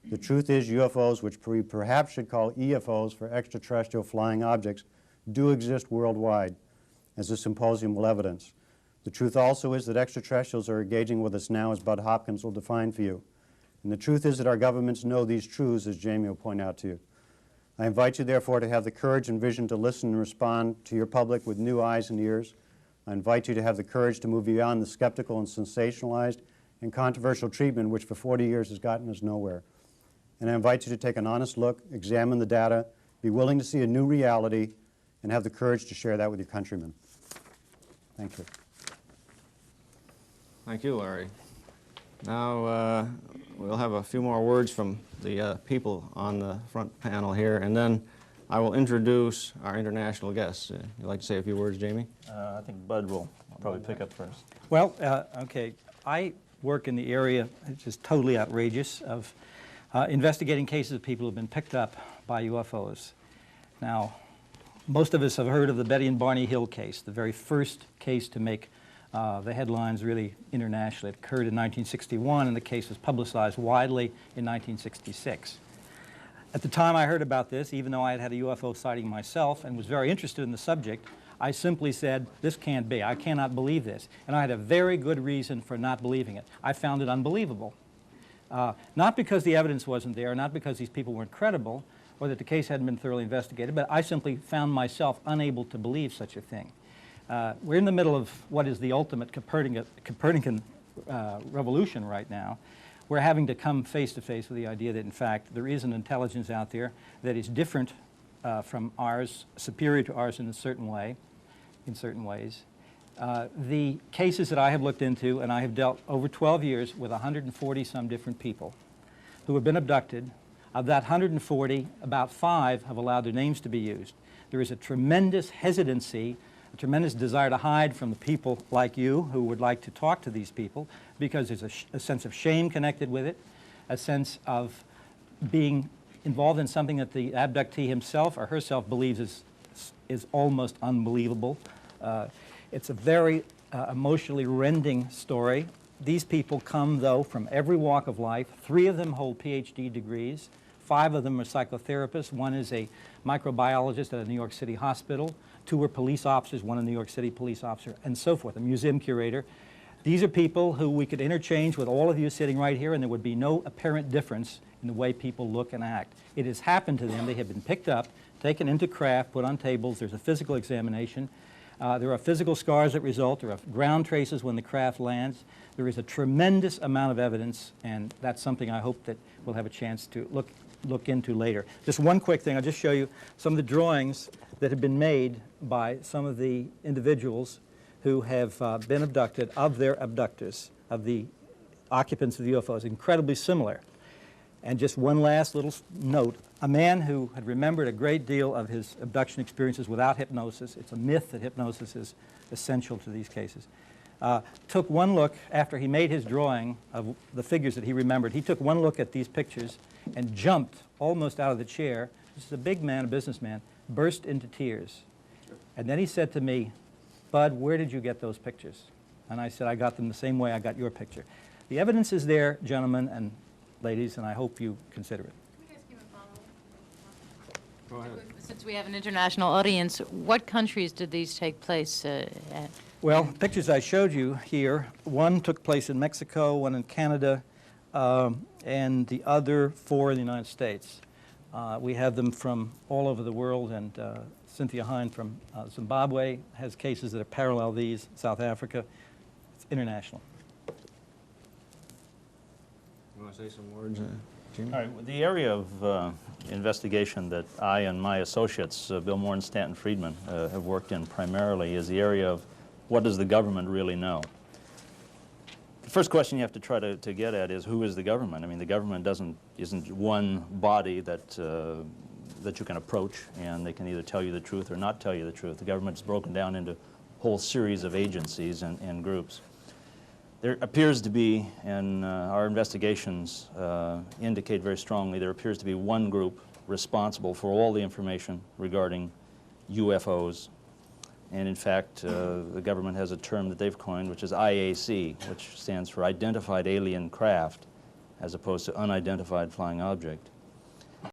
The truth is UFOs, which we perhaps should call EFOs for extraterrestrial flying objects, do exist worldwide, as the symposium will evidence. The truth also is that extraterrestrials are engaging with us now, as Bud Hopkins will define for you. And the truth is that our governments know these truths, as Jamie will point out to you. I invite you, therefore, to have the courage and vision to listen and respond to your public with new eyes and ears. I invite you to have the courage to move beyond the skeptical and sensationalized and controversial treatment which for 40 years has gotten us nowhere. And I invite you to take an honest look, examine the data, be willing to see a new reality, and have the courage to share that with your countrymen. Thank you. Thank you, Larry. Now we'll have a few more words from the people on the front panel here, and then I will introduce our international guests. You'd like to say a few words, Jamie? I think Bud will probably pick up first. Well, okay. I work in the area, which is totally outrageous, of investigating cases of people who have been picked up by UFOs. Now, most of us have heard of the Betty and Barney Hill case, the very first case to make the headlines really internationally. It occurred in 1961, and the case was publicized widely in 1966. At the time I heard about this, even though I had had a UFO sighting myself and was very interested in the subject, I simply said, this can't be. I cannot believe this. And I had a very good reason for not believing it. I found it unbelievable. Not because the evidence wasn't there, not because these people weren't credible, or that the case hadn't been thoroughly investigated, but I simply found myself unable to believe such a thing. We're in the middle of what is the ultimate Copernican revolution right now. We're having to come face to face with the idea that, in fact, there is an intelligence out there that is different from ours, superior to ours in certain ways. The cases that I have looked into, and I have dealt over 12 years with 140-some different people who have been abducted. Of that 140, about 5 have allowed their names to be used. There is a tremendous hesitancy, a tremendous desire to hide from the people like you who would like to talk to these people, because there's a sense of shame connected with it, a sense of being involved in something that the abductee himself or herself believes is almost unbelievable. It's a very emotionally rending story. These people come, though, from every walk of life. 3 of them hold PhD degrees. 5 of them are psychotherapists. 1 is a microbiologist at a New York City hospital. 2 are police officers, 1 a New York City police officer, and so forth, a museum curator. These are people who we could interchange with all of you sitting right here, and there would be no apparent difference in the way people look and act. It has happened to them. They have been picked up, taken into craft, put on tables. There's a physical examination. There are physical scars that result. There are ground traces when the craft lands. There is a tremendous amount of evidence, and that's something I hope that we'll have a chance to look into later. Just one quick thing. I'll just show you some of the drawings that have been made by some of the individuals who have been abducted, of their abductors, of the occupants of the UFOs, incredibly similar. And just one last little note. A man who had remembered a great deal of his abduction experiences without hypnosis — it's a myth that hypnosis is essential to these cases — took one look after he made his drawing of the figures that he remembered. He took one look at these pictures and jumped almost out of the chair. This is a big man, a businessman, burst into tears. And then he said to me, "Bud, where did you get those pictures?" And I said, "I got them the same way I got your picture." The evidence is there, gentlemen and ladies, and I hope you consider it. Can I ask you a follow-up? Go ahead. Since we have an international audience, what countries did these take place at? Well, pictures I showed you here, one took place in Mexico, one in Canada, and the other 4 in the United States. We have them from all over the world, and Cynthia Hine from Zimbabwe has cases that parallel these, South Africa. It's international. You want to say some words, Jimmy? All right, the area of investigation that I and my associates, Bill Moore and Stanton Friedman, have worked in primarily is the area of what does the government really know? The first question you have to try to get at is, who is the government? I mean, the government isn't one body that you can approach and they can either tell you the truth or not tell you the truth. The government is broken down into a whole series of agencies and groups. There appears to be, and our investigations indicate very strongly, there appears to be one group responsible for all the information regarding UFOs. And in fact, the government has a term that they've coined, which is IAC, which stands for Identified Alien Craft. as opposed to unidentified flying object.